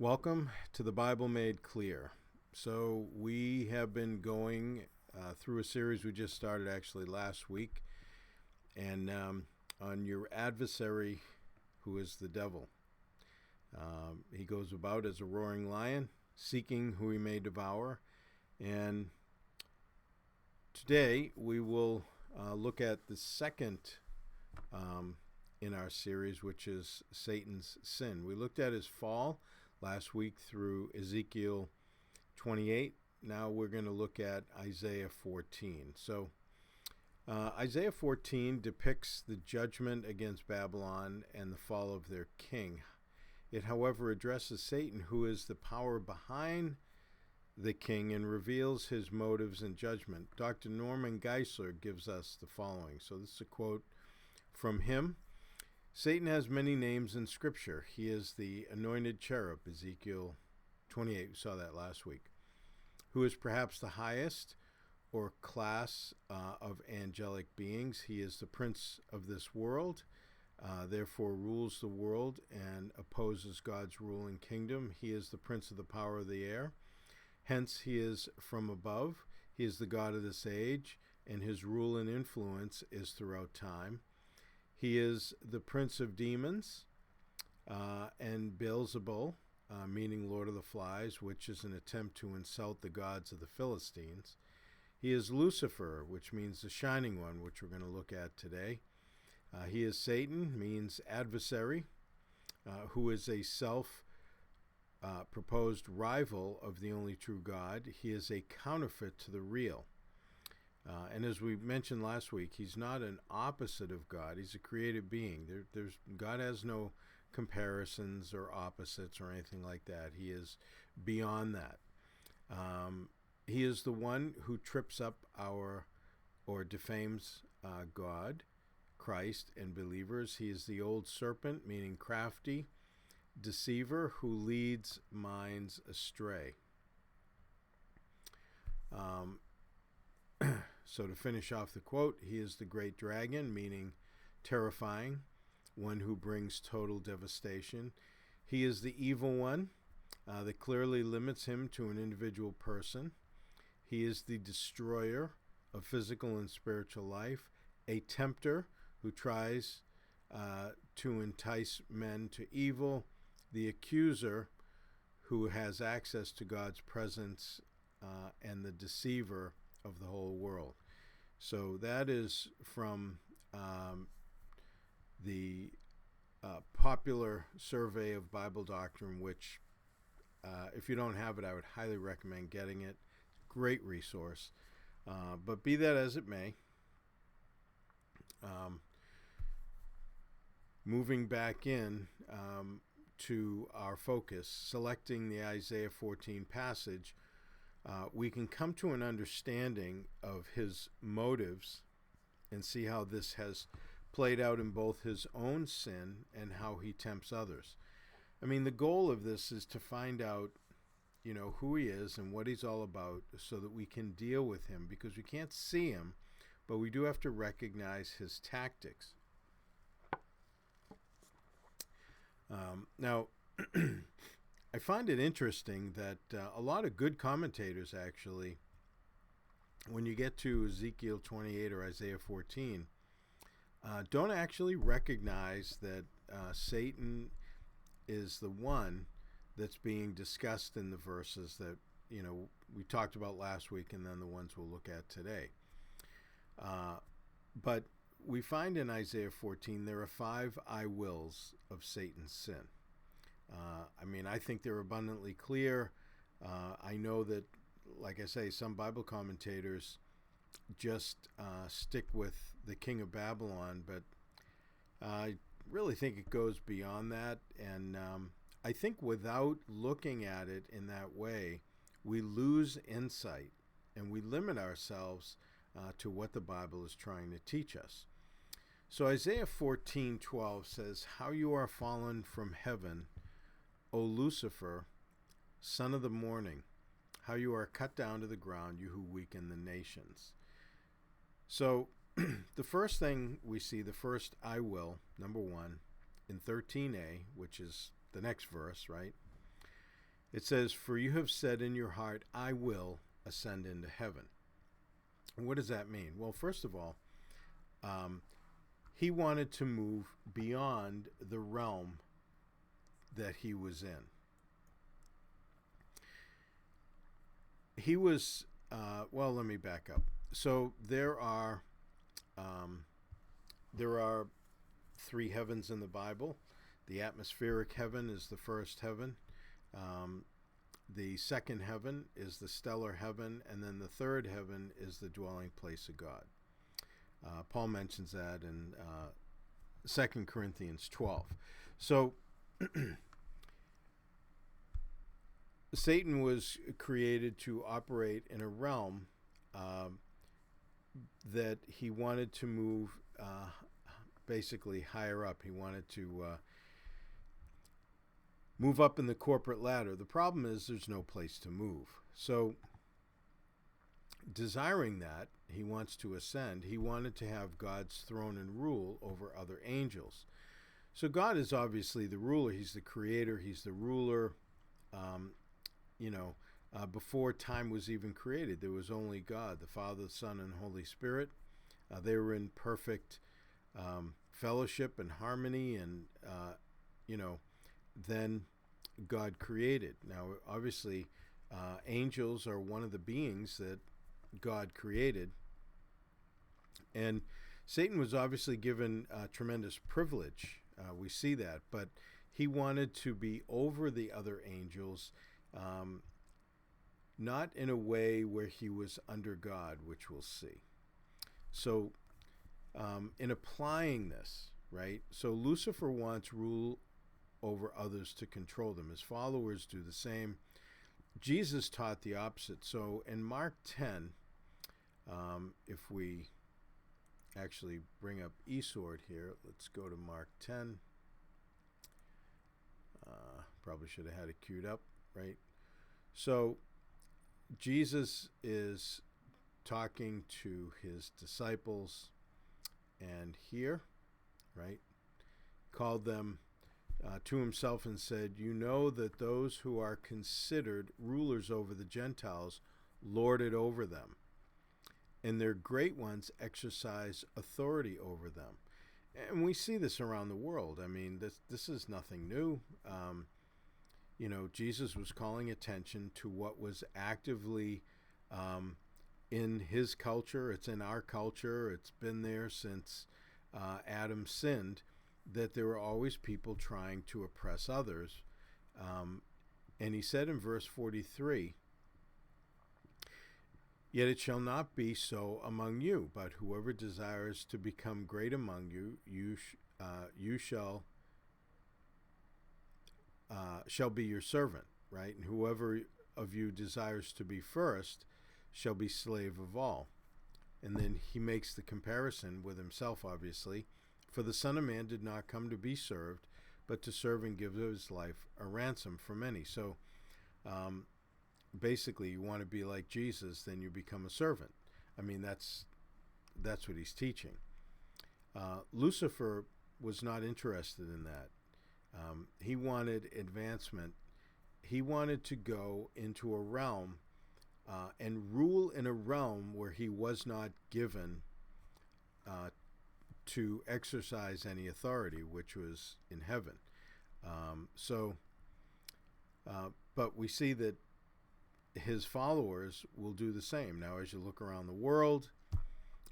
Welcome to the Bible Made Clear. So we have been going through a series we just started actually last week, and on your adversary, who is the devil. He goes about as a roaring lion, seeking who he may devour. And today we will look at the second in our series, which is Satan's sin. We looked at his fall last week through Ezekiel 28. Now we're going to look at Isaiah 14. So Isaiah 14 depicts the judgment against Babylon and the fall of their king. It, however, addresses Satan, who is the power behind the king, and reveals his motives and judgment. Dr. Norman Geisler gives us the following. So this is a quote from him. Satan has many names in Scripture. He is the anointed cherub, Ezekiel 28, we saw that last week, who is perhaps the highest or class of angelic beings. He is the prince of this world, therefore rules the world and opposes God's ruling kingdom. He is the prince of the power of the air. Hence, he is from above. He is the God of this age, and his rule and influence is throughout time. He is the prince of demons, and Beelzebul, meaning Lord of the Flies, which is an attempt to insult the gods of the Philistines. He is Lucifer, which means the shining one, which we're going to look at today. He is Satan, means adversary, who is a self-proposed rival of the only true God. He is a counterfeit to the real. And as we mentioned last week, he's not an opposite of God. He's a created being. God has no comparisons or opposites or anything like that. He is beyond that. He is the one who trips up or defames God, Christ, and believers. He is the old serpent, meaning crafty, deceiver, who leads minds astray. So to finish off the quote, he is the great dragon, meaning terrifying, one who brings total devastation. He is the evil one that clearly limits him to an individual person. He is the destroyer of physical and spiritual life, a tempter who tries to entice men to evil, the accuser who has access to God's presence, and the deceiver of the whole world. So that is from the popular survey of Bible doctrine, which if you don't have it, I would highly recommend getting it. Great resource. But be that as it may, moving back in to our focus, selecting the Isaiah 14 passage, we can come to an understanding of his motives and see how this has played out in both his own sin and how he tempts others. I mean, the goal of this is to find out, who he is and what he's all about so that we can deal with him, because we can't see him, but we do have to recognize his tactics. Now, I find it interesting that a lot of good commentators actually, when you get to Ezekiel 28 or Isaiah 14, don't actually recognize that Satan is the one that's being discussed in the verses that, we talked about last week, and then the ones we'll look at today. But we find in Isaiah 14 there are 5 I wills of Satan's sin. I think they're abundantly clear. I know that, like I say, some Bible commentators just stick with the king of Babylon, but I really think it goes beyond that. And I think without looking at it in that way, we lose insight and we limit ourselves to what the Bible is trying to teach us. So Isaiah 14:12 says, "How you are fallen from heaven, O Lucifer, son of the morning, how you are cut down to the ground, you who weaken the nations." So the first thing we see, the first I will, number 1, in 13a, which is the next verse, right? It says, "For you have said in your heart, I will ascend into heaven." And what does that mean? Well, first of all, he wanted to move beyond the realm that he was in. He was, well, let me back up. So there are three heavens in the Bible. The atmospheric heaven is the first heaven. The second heaven is the stellar heaven, and then the third heaven is the dwelling place of God. Paul mentions that in 2 Corinthians 12. So Satan was created to operate in a realm that he wanted to move basically higher up. He wanted to move up in the corporate ladder. The problem is there's no place to move. So desiring that, he wants to ascend. He wanted to have God's throne and rule over other angels. So God is obviously the ruler. He's the creator. He's the ruler. Before time was even created, there was only God, the Father, the Son, and Holy Spirit. They were in perfect fellowship and harmony, and then God created. Now, obviously, angels are one of the beings that God created, and Satan was obviously given tremendous privilege. We see that, but he wanted to be over the other angels, not in a way where he was under God, which we'll see. So in applying this, right, so Lucifer wants rule over others to control them. His followers do the same. Jesus taught the opposite. So in Mark 10, if we actually bring up eSword here, let's go to Mark 10. Probably should have had it queued up, right? So Jesus is talking to his disciples, and here, right, called them to himself and said, "You know that those who are considered rulers over the Gentiles lord it over them, and their great ones exercise authority over them." And we see this around the world. I mean, this is nothing new. Jesus was calling attention to what was actively in his culture. It's in our culture. It's been there since Adam sinned, that there were always people trying to oppress others. And he said in verse 43, "Yet it shall not be so among you, but whoever desires to become great among you, you shall be your servant," right? "And whoever of you desires to be first shall be slave of all." And then he makes the comparison with himself, obviously. "For the Son of Man did not come to be served, but to serve and give his life a ransom for many." So basically, you want to be like Jesus, then you become a servant. I mean, that's what he's teaching. Lucifer was not interested in that. He wanted advancement. He wanted to go into a realm and rule in a realm where he was not given to exercise any authority, which was in heaven. But we see that his followers will do the same. Now, as you look around the world,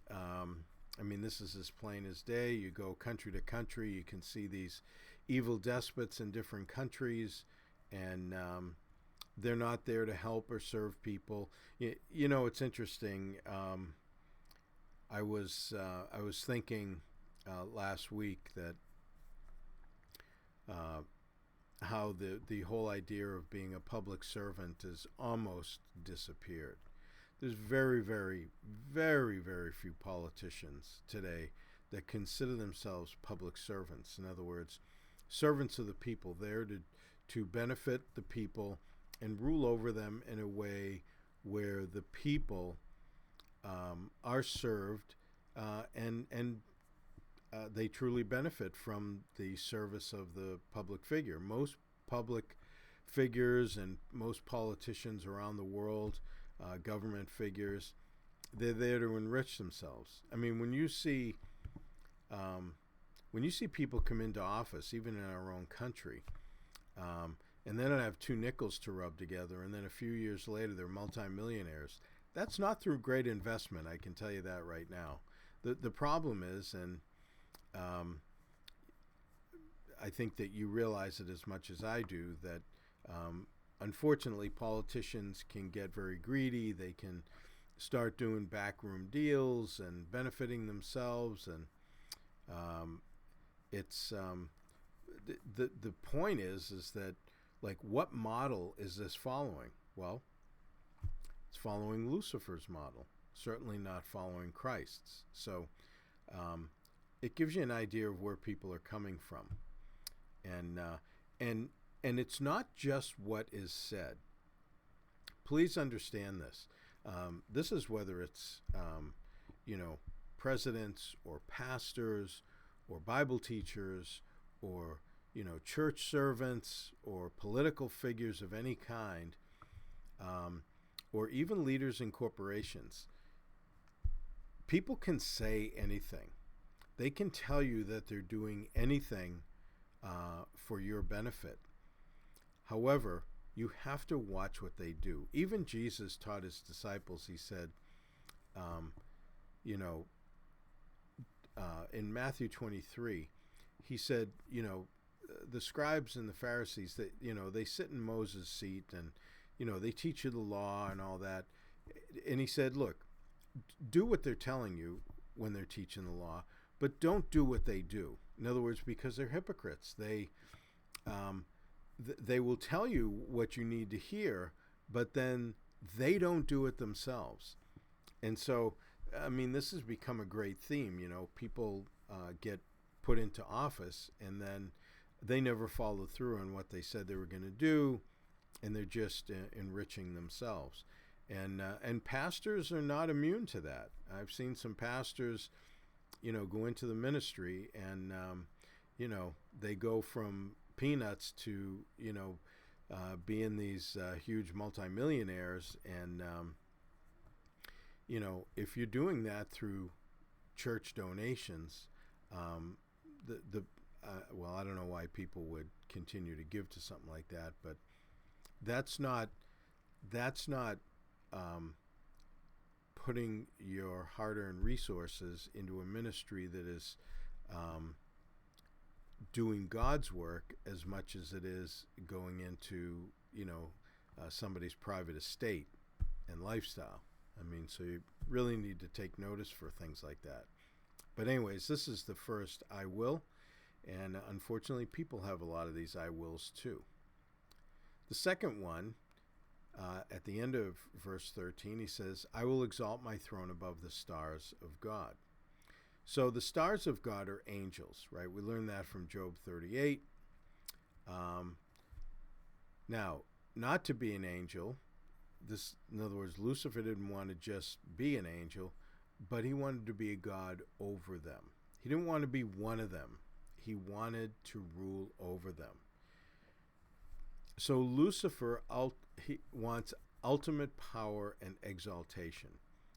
this is as plain as day. You go country to country, you can see these evil despots in different countries, and they're not there to help or serve people. It's interesting. I was thinking last week that how the whole idea of being a public servant has almost disappeared. There's very, very, very, very few politicians today that consider themselves public servants. In other words, servants of the people, there to benefit the people and rule over them in a way where the people are served and they truly benefit from the service of the public figure. Most public figures and most politicians around the world, government figures, they're there to enrich themselves. I mean, when you see people come into office, even in our own country, and they don't have two nickels to rub together, and then a few years later they're multimillionaires, that's not through great investment. I can tell you that right now. The problem is, and I think that you realize it as much as I do, that unfortunately politicians can get very greedy. They can start doing backroom deals and benefiting themselves, and it's the point is that, like, what model is this following? Well, it's following Lucifer's model, certainly not following Christ's. So it gives you an idea of where people are coming from, and it's not just what is said. Please understand this. This is whether it's presidents or pastors or Bible teachers or church servants or political figures of any kind, or even leaders in corporations. People can say anything. They can tell you that they're doing anything for your benefit. However, you have to watch what they do. Even Jesus taught his disciples, he said, in Matthew 23, he said, the scribes and the Pharisees, that they sit in Moses' seat, and they teach you the law and all that. And he said, look, do what they're telling you when they're teaching the law, but don't do what they do. In other words, because they're hypocrites. They will tell you what you need to hear, but then they don't do it themselves. And so, I mean, this has become a great theme. People get put into office, and then they never follow through on what they said they were going to do, and they're just enriching themselves. And pastors are not immune to that. I've seen some pastors, go into the ministry, and they go from peanuts to being these huge multimillionaires. And if you're doing that through church donations, well, I don't know why people would continue to give to something like that, but that's not putting your hard-earned resources into a ministry that is doing God's work as much as it is going into somebody's private estate and lifestyle. I mean, so you really need to take notice for things like that. But anyways, this is the first I will, and unfortunately people have a lot of these I wills too. The second one, at the end of verse 13, he says, I will exalt my throne above the stars of God. So the stars of God are angels, right? We learned that from Job 38. Now, not to be an angel, in other words, Lucifer didn't want to just be an angel, but he wanted to be a god over them. He didn't want to be one of them. He wanted to rule over them. So Lucifer he wants ultimate power and exaltation.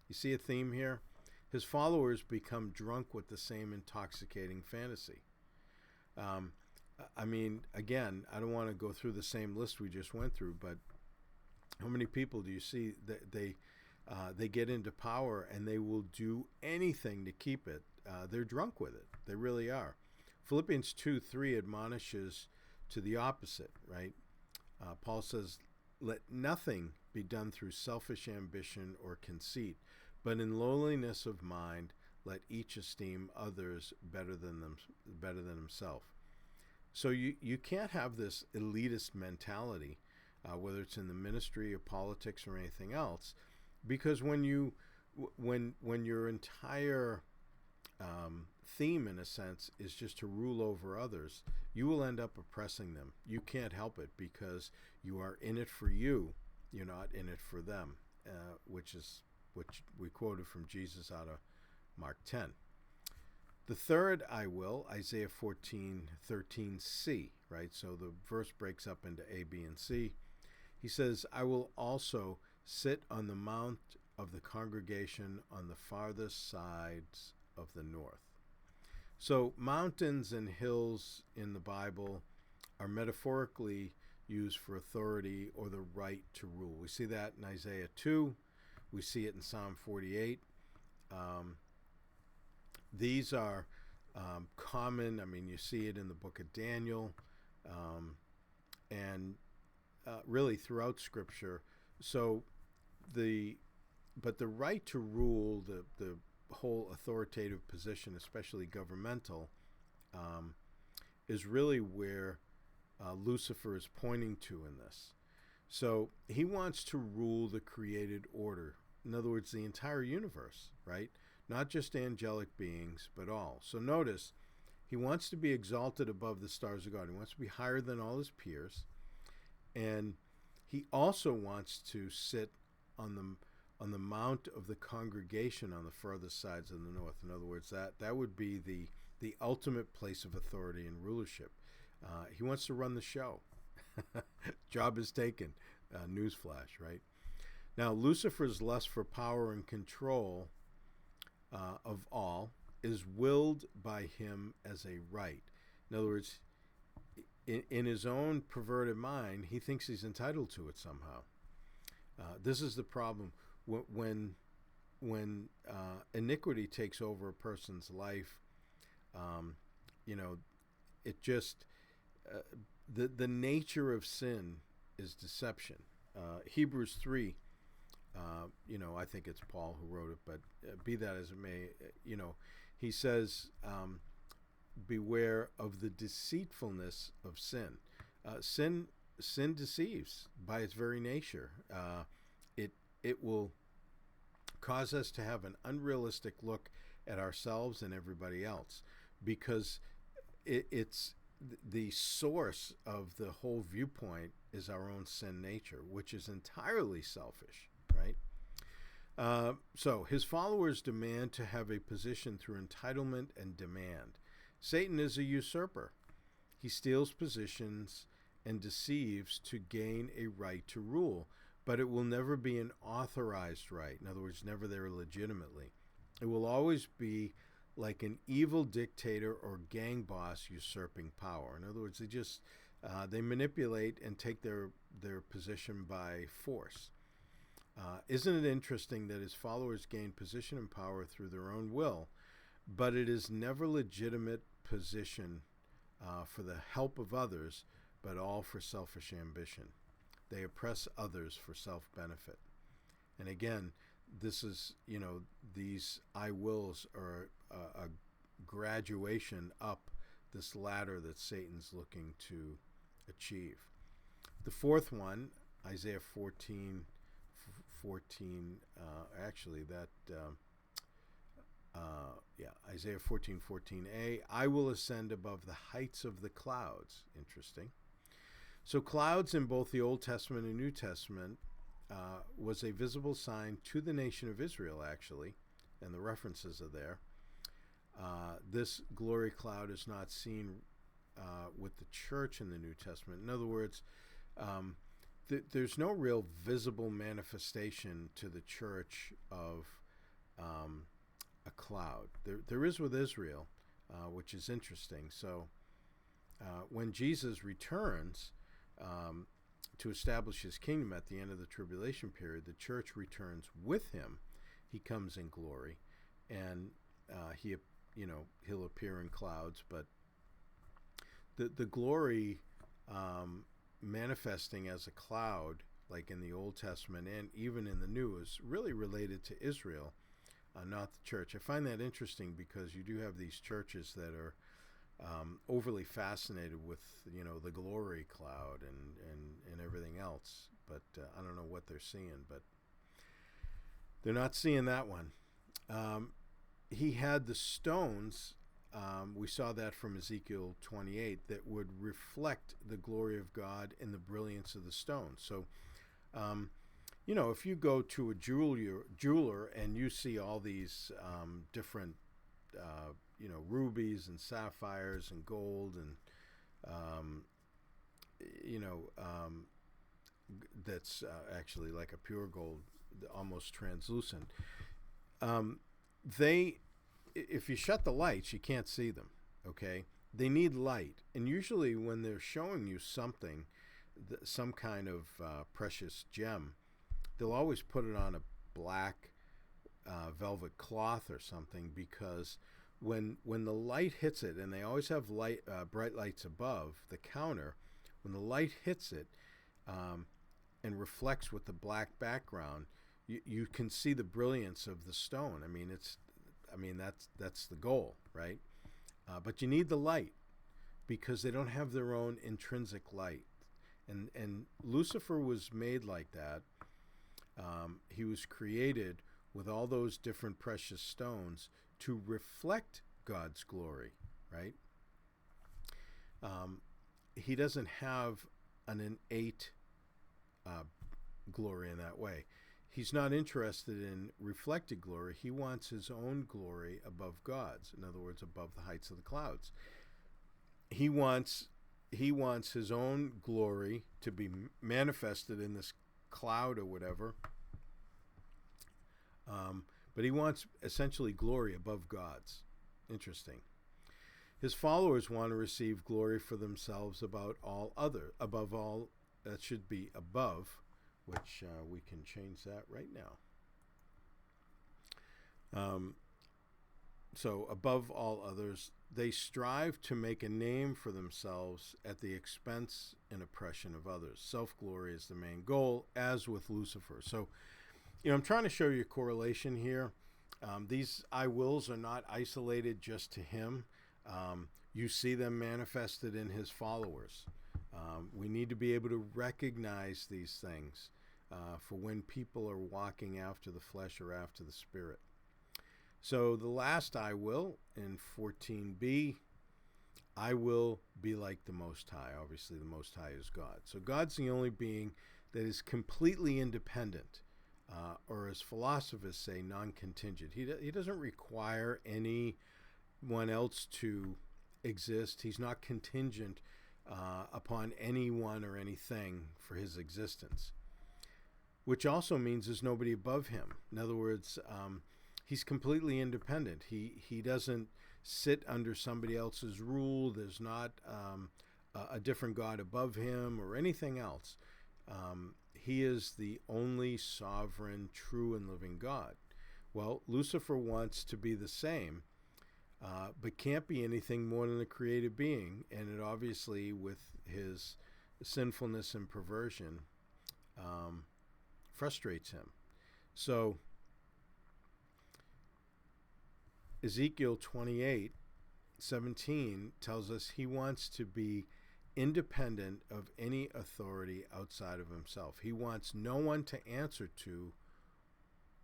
You see a theme here? His followers become drunk with the same intoxicating fantasy. I mean, again, I don't want to go through the same list we just went through, but how many people do you see that they get into power and they will do anything to keep it? They're drunk with it. They really are. Philippians 2:3 admonishes to the opposite, right? Paul says, let nothing be done through selfish ambition or conceit, but in lowliness of mind, let each esteem others better than himself. So you can't have this elitist mentality, whether it's in the ministry or politics or anything else, because when your entire theme, in a sense, is just to rule over others, you will end up oppressing them. You can't help it because you are in it for you. You're not in it for them, which we quoted from Jesus out of Mark 10. The third I will, Isaiah 14:13c, right? So the verse breaks up into A, B, and C. He says, I will also sit on the mount of the congregation on the farthest sides of the north. So mountains and hills in the Bible are metaphorically used for authority or the right to rule. We see that in Isaiah 2. We see it in Psalm 48. These are common. I mean, you see it in the book of Daniel and really throughout Scripture. So but the right to rule, the whole authoritative position, especially governmental, is really where Lucifer is pointing to in this. So he wants to rule the created order. In other words, the entire universe, right? Not just angelic beings, but all. So notice, he wants to be exalted above the stars of God. He wants to be higher than all his peers. And he also wants to sit on the mount of the congregation on the furthest sides of the north. In other words, that would be the ultimate place of authority and rulership. He wants to run the show. Job is taken. Newsflash, right? Now, Lucifer's lust for power and control of all is willed by him as a right. In other words, in his own perverted mind, he thinks he's entitled to it somehow. This is the problem. When iniquity takes over a person's life, it just the nature of sin is deception. Hebrews 3, I think it's Paul who wrote it, but be that as it may, he says, beware of the deceitfulness of sin. Sin deceives by its very nature. It will cause us to have an unrealistic look at ourselves and everybody else, because it's the source of the whole viewpoint is our own sin nature, which is entirely selfish, right? So his followers demand to have a position through entitlement and demand. Satan is a usurper. He steals positions and deceives to gain a right to rule, but it will never be an authorized right. In other words, never there legitimately. It will always be like an evil dictator or gang boss usurping power. In other words, they manipulate and take their position by force. Isn't it interesting that his followers gain position and power through their own will, but it is never legitimate position for the help of others, but all for selfish ambition. They oppress others for self-benefit. And again, this is, these I wills are a graduation up this ladder that Satan's looking to achieve. The fourth one, Isaiah 14, Isaiah 14:14a, I will ascend above the heights of the clouds. Interesting. So clouds in both the Old Testament and New Testament was a visible sign to the nation of Israel, actually, and the references are there. This glory cloud is not seen with the church in the New Testament. In other words, there's no real visible manifestation to the church of a cloud. There is with Israel, which is interesting. So when Jesus returns to establish his kingdom at the end of the tribulation period, the church returns with him. He comes in glory, and he'll appear in clouds. But the glory manifesting as a cloud, like in the Old Testament and even in the New, is really related to Israel, not the church. I find that interesting because you do have these churches that are overly fascinated with the glory cloud and everything else, but I don't know what they're seeing, but they're not seeing that one. He had the stones, we saw that from Ezekiel 28, that would reflect the glory of God and the brilliance of the stones. So if you go to a jeweler and you see all these different rubies and sapphires and gold and that's actually like a pure gold, almost translucent. Um, they, if you shut the lights, you can't see them. Okay, they need light, and usually when they're showing you something, some kind of precious gem, they'll always put it on a black velvet cloth or something, because when the light hits it, and they always have bright lights above the counter, when the light hits it and reflects with the black background, you can see the brilliance of the stone. That's the goal, right? But you need the light, because they don't have their own intrinsic light, and Lucifer was made like that. He was created with all those different precious stones to reflect God's glory, right? He doesn't have an innate glory in that way. He's not interested in reflected glory. He wants his own glory above God's. In other words, above the heights of the clouds. He wants his own glory to be manifested in this cloud or whatever. But he wants essentially glory above God's. Interesting. His followers want to receive glory for themselves above all, that should be above, which we can change that right now. So above all others, they strive to make a name for themselves at the expense and oppression of others. Self-glory is the main goal, as with Lucifer. So, I'm trying to show you a correlation here. These I wills are not isolated just to him. You see them manifested in his followers. We need to be able to recognize these things for when people are walking after the flesh or after the spirit. So the last I will in 14b, I will be like the Most High. Obviously, the Most High is God. So God's the only being that is completely independent, or as philosophers say, non-contingent. He doesn't require anyone else to exist. He's not contingent upon anyone or anything for his existence, which also means there's nobody above him. In other words, he's completely independent. He doesn't sit under somebody else's rule. There's not a different God above him or anything else. He is the only sovereign, true, and living God. Well, Lucifer wants to be the same, but can't be anything more than a created being. And it obviously, with his sinfulness and perversion, frustrates him. So Ezekiel 28:17 tells us he wants to be independent of any authority outside of himself. He wants no one to answer to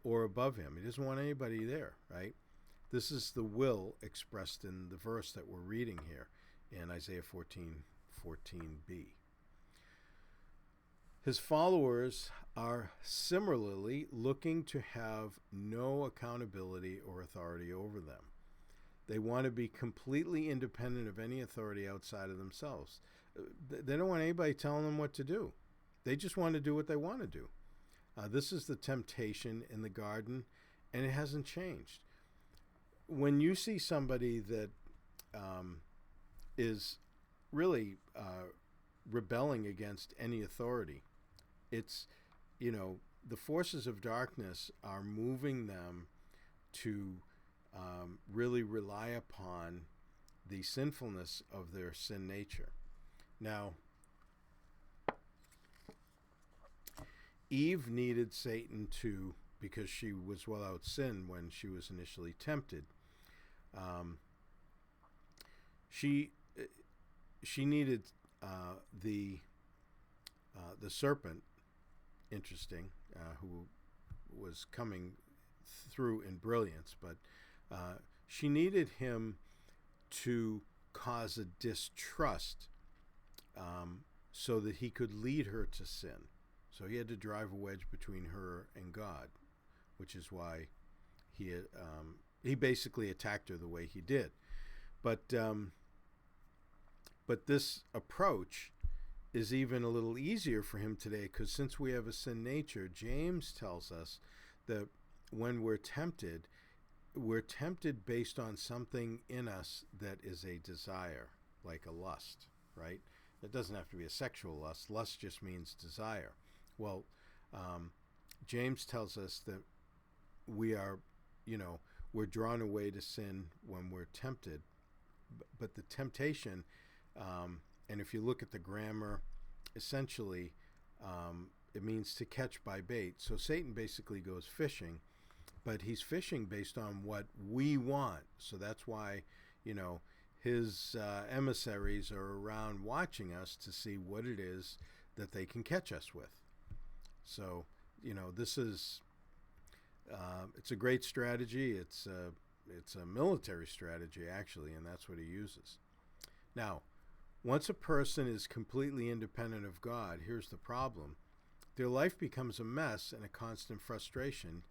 or above him. He doesn't want anybody there, right? This is the will expressed in the verse that we're reading here in Isaiah 14:14b. His followers are similarly looking to have no accountability or authority over them. They want to be completely independent of any authority outside of themselves. They don't want anybody telling them what to do. They just want to do what they want to do. This is the temptation in the garden, and it hasn't changed. When you see somebody that is really rebelling against any authority, it's, the forces of darkness are moving them to really rely upon the sinfulness of their sin nature. Now, Eve needed Satan because she was without sin when she was initially tempted. She needed the serpent, interesting, who was coming through in brilliance, but she needed him to cause a distrust so that he could lead her to sin. So he had to drive a wedge between her and God, which is why he basically attacked her the way he did. But this approach is even a little easier for him today, because since we have a sin nature, James tells us that when we're tempted based on something in us that is a desire, like a lust, right? It doesn't have to be a sexual lust. Lust just means desire. Well, James tells us that we are, we're drawn away to sin when we're tempted. But the temptation, and if you look at the grammar, essentially, it means to catch by bait. So Satan basically goes fishing, but he's fishing based on what we want. So that's why, his emissaries are around watching us to see what it is that they can catch us with. So, this is, it's a great strategy. It's a military strategy, actually, and that's what he uses. Now, once a person is completely independent of God, here's the problem. Their life becomes a mess and a constant frustration.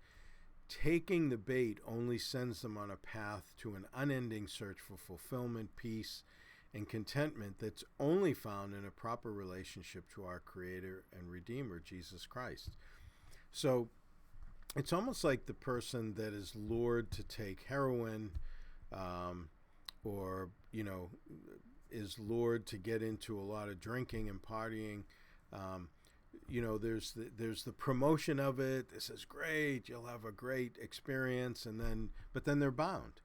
Taking the bait only sends them on a path to an unending search for fulfillment, peace, and contentment that's only found in a proper relationship to our Creator and Redeemer, Jesus Christ. So it's almost like the person that is lured to take heroin, or, is lured to get into a lot of drinking and partying. There's the promotion of it. This is great. You'll have a great experience, but then they're bound,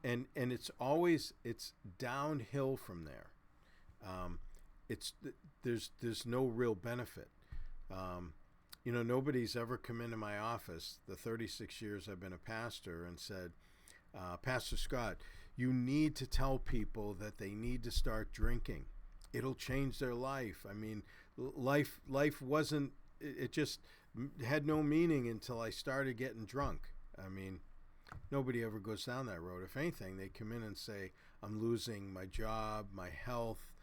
and it's downhill from there. There's no real benefit. Nobody's ever come into my office the 36 years I've been a pastor and said, Pastor Scott, you need to tell people that they need to start drinking. It'll change their life. I mean, life wasn't, it just had no meaning until I started getting drunk. I mean, nobody ever goes down that road. If anything, they come in and say, I'm losing my job, my health,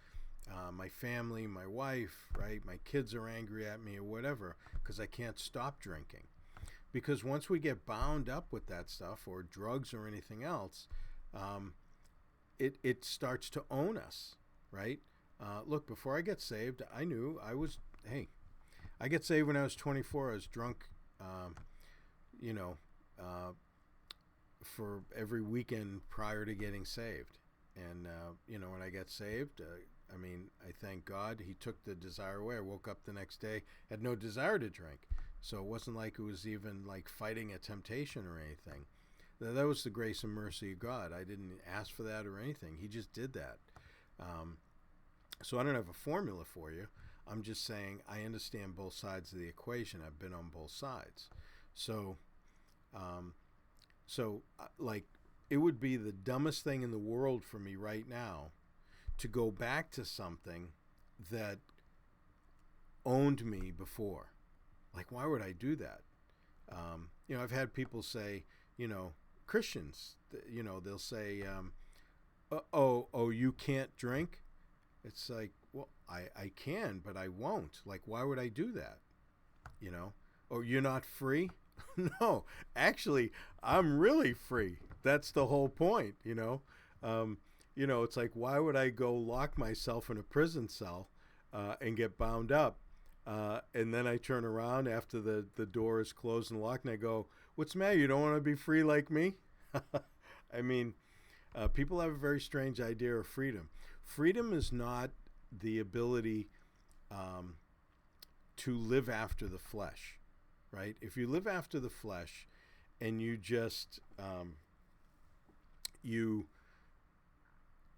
my family, my wife, right? My kids are angry at me or whatever because I can't stop drinking. Because once we get bound up with that stuff, or drugs or anything else, it starts to own us, right? Look, before I get saved, I knew I get saved when I was 24. I was drunk, for every weekend prior to getting saved. And, when I got saved, I thank God he took the desire away. I woke up the next day, had no desire to drink. So it wasn't like it was even like fighting a temptation or anything. That was the grace and mercy of God. I didn't ask for that or anything. He just did that. So I don't have a formula for you. I'm just saying I understand both sides of the equation. I've been on both sides. So it would be the dumbest thing in the world for me right now to go back to something that owned me before. Like, why would I do that? I've had people say, Christians, they'll say, you can't drink? It's like, well, I can, but I won't. Like, why would I do that? Oh, you're not free? No, actually, I'm really free. That's the whole point, it's like, why would I go lock myself in a prison cell and get bound up? And then I turn around after the door is closed and locked, and I go, what's the matter? You don't want to be free like me? I mean, people have a very strange idea of freedom. Freedom is not the ability to live after the flesh, right? If you live after the flesh and you just you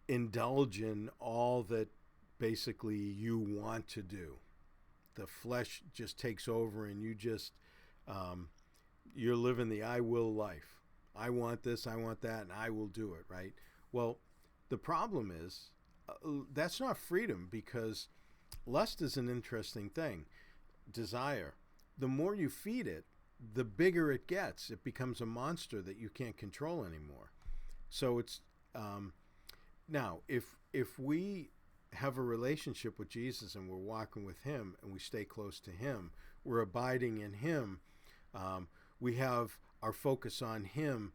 indulge in all that basically you want to do, the flesh just takes over, and you just you're living the I will life. I want this, I want that, and I will do it, right? Well, the problem is that's not freedom, because lust is an interesting thing. Desire, the more you feed it, the bigger it gets. It becomes a monster that you can't control anymore. So it's now if we have a relationship with Jesus and we're walking with him and we stay close to him, we're abiding in him, we have our focus on him,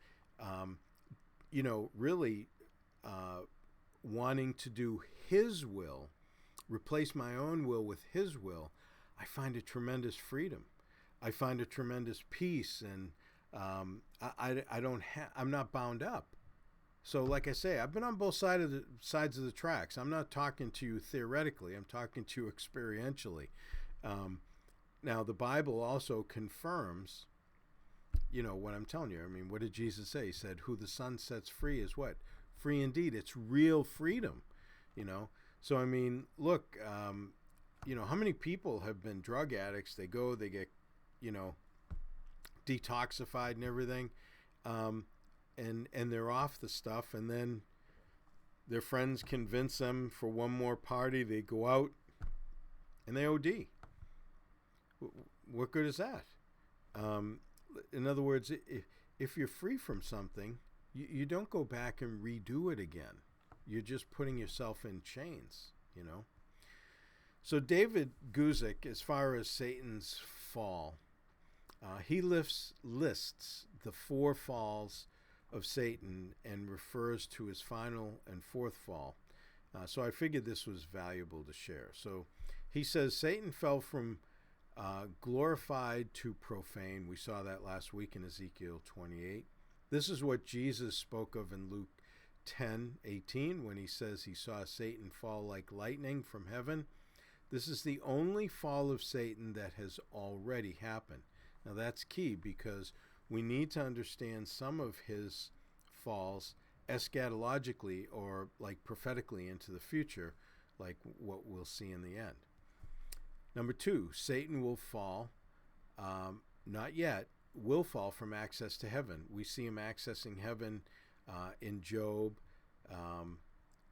really wanting to do his will replace my own will with his will, I find a tremendous freedom. I find a tremendous peace, and I'm not bound up. So, like I say, I've been on both sides of the tracks. I'm not talking to you theoretically. I'm talking to you experientially. Now, the Bible also confirms, what I'm telling you. I mean, what did Jesus say? He said, "Who the Son sets free is what? Free indeed." It's real freedom. So I mean, look, how many people have been drug addicts? They get, detoxified and everything. And they're off the stuff, and then their friends convince them for one more party. They go out and they OD. What good is that? In other words, if you're free from something, you don't go back and redo it again. You're just putting yourself in chains, So David Guzik, as far as Satan's fall, he lists the 4 falls of Satan and refers to his final and 4th fall. So I figured this was valuable to share. So he says Satan fell from glorified to profane. We saw that last week in Ezekiel 28. This is what Jesus spoke of in Luke 10:18 when he says he saw Satan fall like lightning from heaven. This is the only fall of Satan that has already happened. Now that's key, because we need to understand some of his falls eschatologically, or like prophetically into the future, like what we'll see in the end. Number 2, Satan will fall, not yet, will fall from access to heaven. We see him accessing heaven in Job,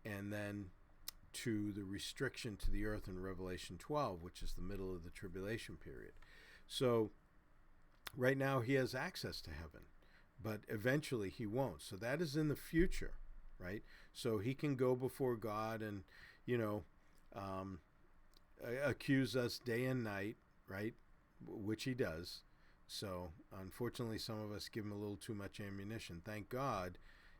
and then to the restriction to the earth in Revelation 12, which is the middle of the tribulation period. So right now he has access to heaven, but eventually he won't. So that is in the future, right? So he can go before God and, accuse us day and night, right? Which he does. So unfortunately, some of us give him a little too much ammunition. Thank God,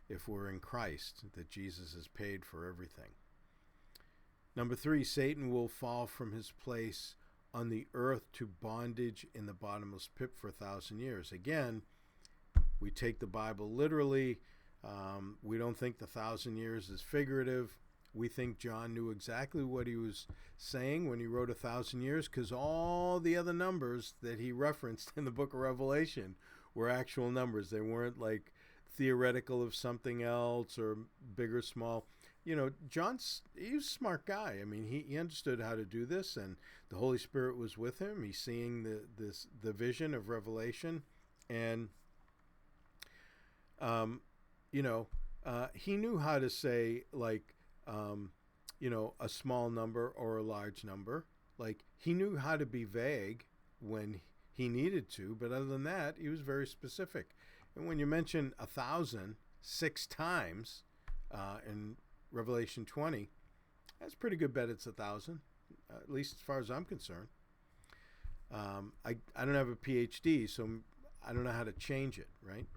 if we're in Christ, that Jesus has paid for everything. Number 3, Satan will fall from his place on the earth to bondage in the bottomless pit for 1,000 years. Again, we take the Bible literally. We don't think the 1,000 years is figurative. We think John knew exactly what he was saying when he wrote 1,000 years, because all the other numbers that he referenced in the book of Revelation were actual numbers. They weren't like theoretical of something else or big or small. He was a smart guy. I mean, he understood how to do this, and the Holy Spirit was with him. He's seeing the vision of Revelation, and he knew how to say, like, a small number or a large number. Like, he knew how to be vague when he needed to, but other than that, he was very specific. And when you mention 1,000 6 times in Revelation 20, that's a pretty good bet it's 1,000, at least as far as I'm concerned. I don't have a PhD, so I don't know how to change it, right?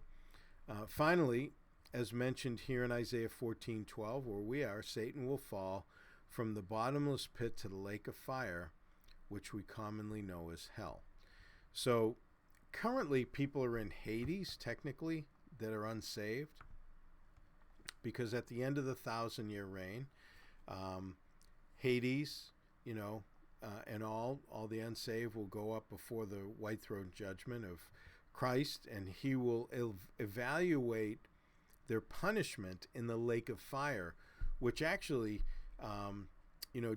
Finally, as mentioned here in Isaiah 14:12, where we are, Satan will fall from the bottomless pit to the lake of fire, which we commonly know as hell. So currently people are in Hades, technically, that are unsaved, because at the end of the 1,000-year reign, Hades, and all the unsaved will go up before the white throne judgment of Christ, and he will evaluate their punishment in the lake of fire, which actually,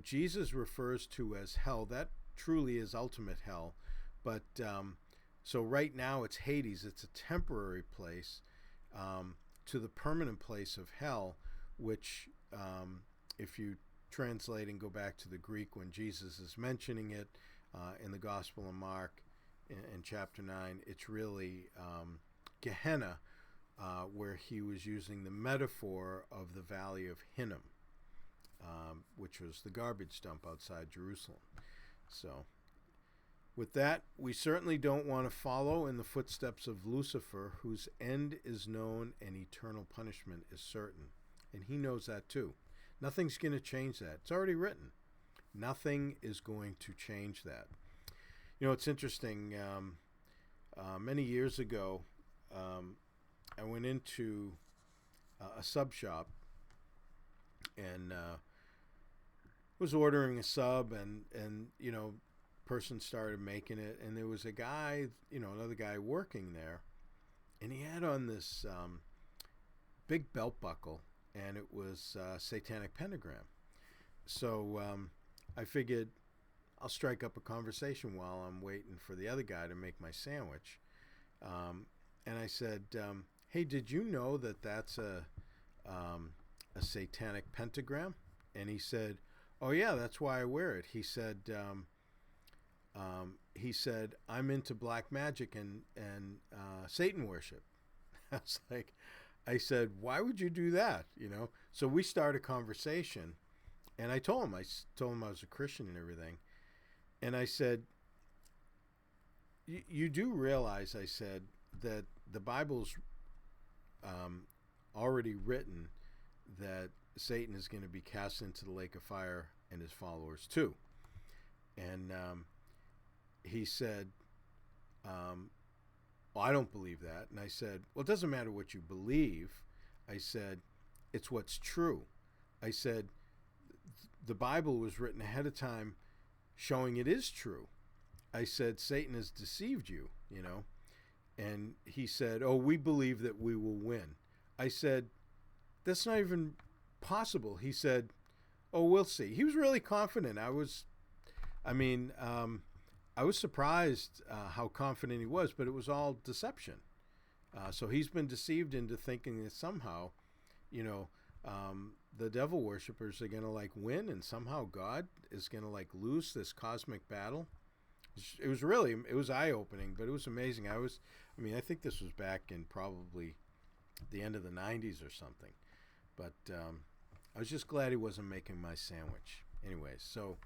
Jesus refers to as hell. That truly is ultimate hell. But so right now it's Hades. It's a temporary place to the permanent place of hell, which if you translate and go back to the Greek when Jesus is mentioning it in the Gospel of Mark in chapter 9, it's really Gehenna, where he was using the metaphor of the valley of Hinnom, which was the garbage dump outside Jerusalem. So with that, we certainly don't want to follow in the footsteps of Lucifer, whose end is known and eternal punishment is certain. And he knows that too. Nothing's going to change that. It's already written. Nothing is going to change that. You know, it's interesting. Many years ago, I went into a sub shop and was ordering a sub, and you know, person started making it, and there was a guy, you know, another guy working there, and he had on this big belt buckle, and it was satanic pentagram. So I figured I'll strike up a conversation while I'm waiting for the other guy to make my sandwich. And I said, "Hey, did you know that that's a satanic pentagram?" And he said, "Oh yeah, that's why I wear it." He said, "I'm into black magic and Satan worship." I was like, I said, "Why would you do that?" You know. So we started a conversation, and I told him I was a Christian and everything, and I said, "You do realize," I said, "that the Bible's already written that Satan is going to be cast into the lake of fire and his followers too." And he said, "Well, I don't believe that." And I said, "Well, it doesn't matter what you believe." I said, "It's what's true." I said, "The Bible was written ahead of time showing it is true." I said, "Satan has deceived you, you know." And he said, "Oh, we believe that we will win." I said, "That's not even possible." He said, "Oh, we'll see." He was really confident. I was surprised how confident he was, but it was all deception. So he's been deceived into thinking that somehow, you know, the devil worshippers are going to like win, and somehow God is going to like lose this cosmic battle. It was eye-opening, but it was amazing. I think this was back in probably the end of the 90s or something. But I was just glad he wasn't making my sandwich. Anyways, so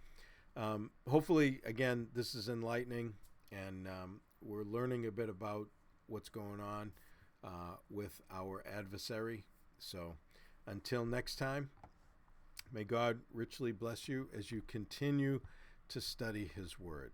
hopefully, again, this is enlightening, and we're learning a bit about what's going on with our adversary. So until next time, may God richly bless you as you continue to study his word.